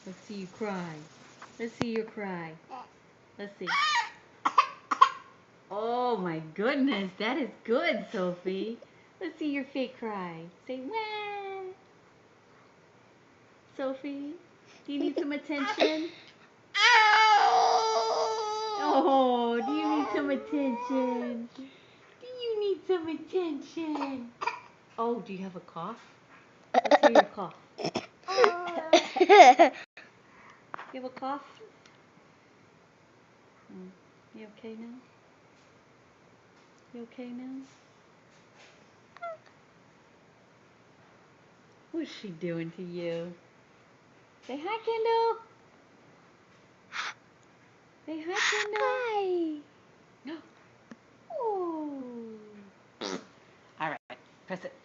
Let's see you cry. Let's see you cry. Let's see. Oh my goodness, that is good, Sophie. Let's see your fake cry. Say wah. Sophie, do you need some attention? Oh, do you need some attention? Do you need some attention? Oh, do you have a cough? Let's hear your cough. You have a cough? You okay now? You okay now? What's she doing to you? Say hi, Kendall. Say hi, Kendall. Hi. Oh. All right. Press it.